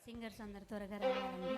Singers అందరు త్వరగా రావాలండి.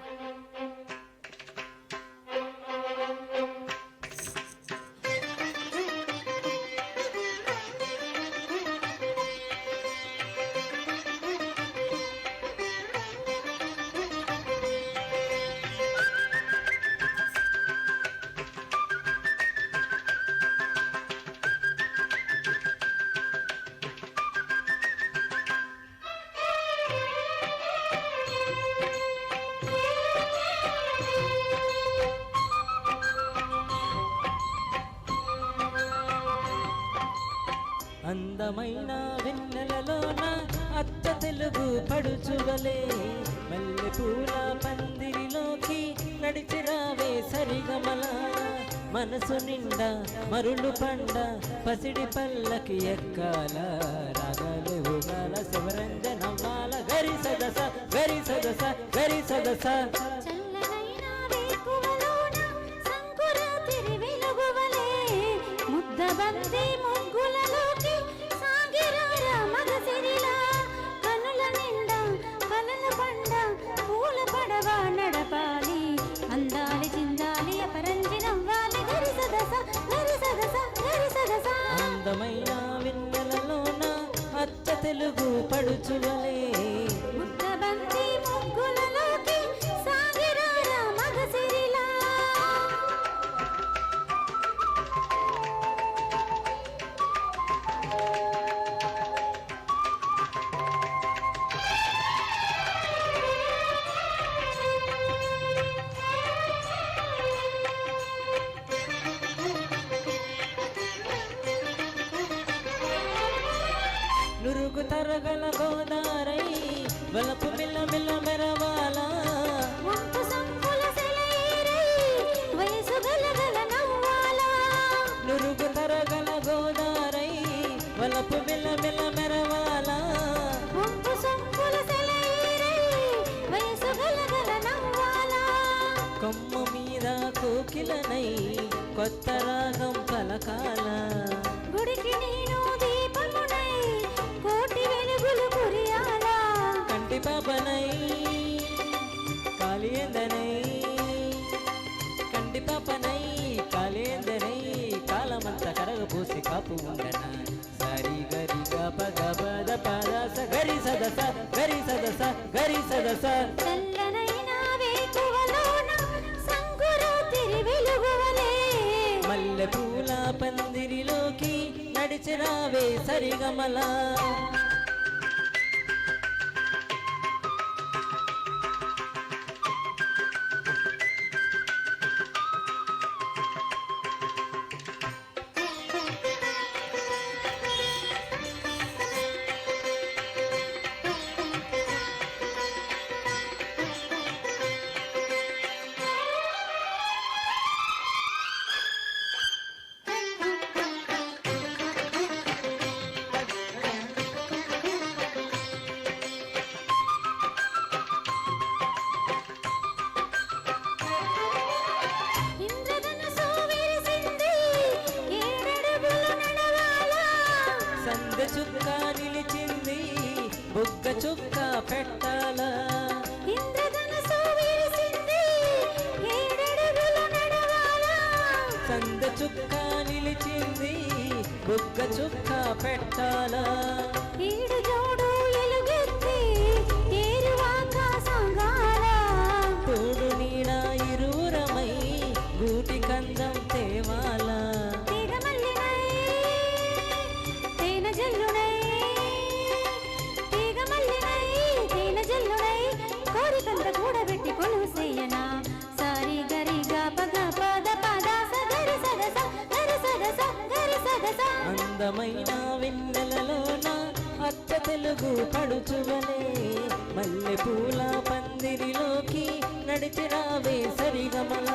అందమైన వెన్నెలలోన అచ్చ తెలుగు పడుచువలే మల్లెపూల పందిరిలోకి నడిచిరావే సరిగమల మనసు నిండా మరులు పండ పసిడి పల్లకి ఎక్కాల రాగాలు ఊగాల శివరంజనవ్వాల గరి సదస గరి సదస గరి సదస ముద్దబంది ముగ్గులలోకి సాగిరార మగసిరిలా కనుల నిండా కలల పండ పూల పడవ నడపాలి అందాలి చిందాలి అపరంజి నవ్వాలి గరి సదస గరి సదస గరి సదస. అందమైన వెన్నెలలోన అచ్చ తెలుగు పడుచువలే ముద్దబంది ముగ్గులలోకి సాగిరార మగసిరిలా. నురుగు తరగల గోదారై వలపు మిల్ల మిల్ల మెరవాలా వంపు సంపుల సెలయేరై వయసు గలగల నవ్వాలా. నురుగు తరగల గోదారై వలపు మిల్ల మిల్ల మెరవాలా వంపు సంపుల సెలయేరై వయసు గలగల నవ్వాలా. కొమ్మ మీద కోకిలనై కొత్త రాగం పలకాల గుడికి నేను దీపమునై కోటి వెలుగులు కురియాలా. కంటి పాపనై కాళేందనై కంటి పాపనై కాళేందనై కాలమంత కరగపోసి కాపు ఉండన సరి గరి గప గపద పదస గరి సదస గరి సదస గరి సదస. చల్లనైన వేకువలోన సంకురాతిరి వెలుగువలే మల్లెపూల పందిరిలోకి నడిచిరావే సరిగమల సందె చుక్క నిలిచింది బుగ్గ చుక్క పెట్టాల ఇంద్రధనుసు విరిసింది ఏడడుగుల నడవాల. సందె చుక్క నిలిచింది బుగ్గ చుక్క పెట్టాల ఈడు జోడు ఎలుగెత్తి ఏరువాక సాగాల. తోడు నీడ ఇరువురమై గూటి కందం తేవాల తీగమల్లినై తేన జల్లునై తీగమల్లినై తేన జల్లునై కోరికంత కూడబెట్టి కొలువు చేయనా సారి గరి గప గపద పదస గరి సదస గరి సదస గరి సదస. అందమైన వెన్నెలలోన అచ్చ తెలుగు పడుచువలే మల్లెపూల పందిరిలోకి నడిచిరావే సరిగమల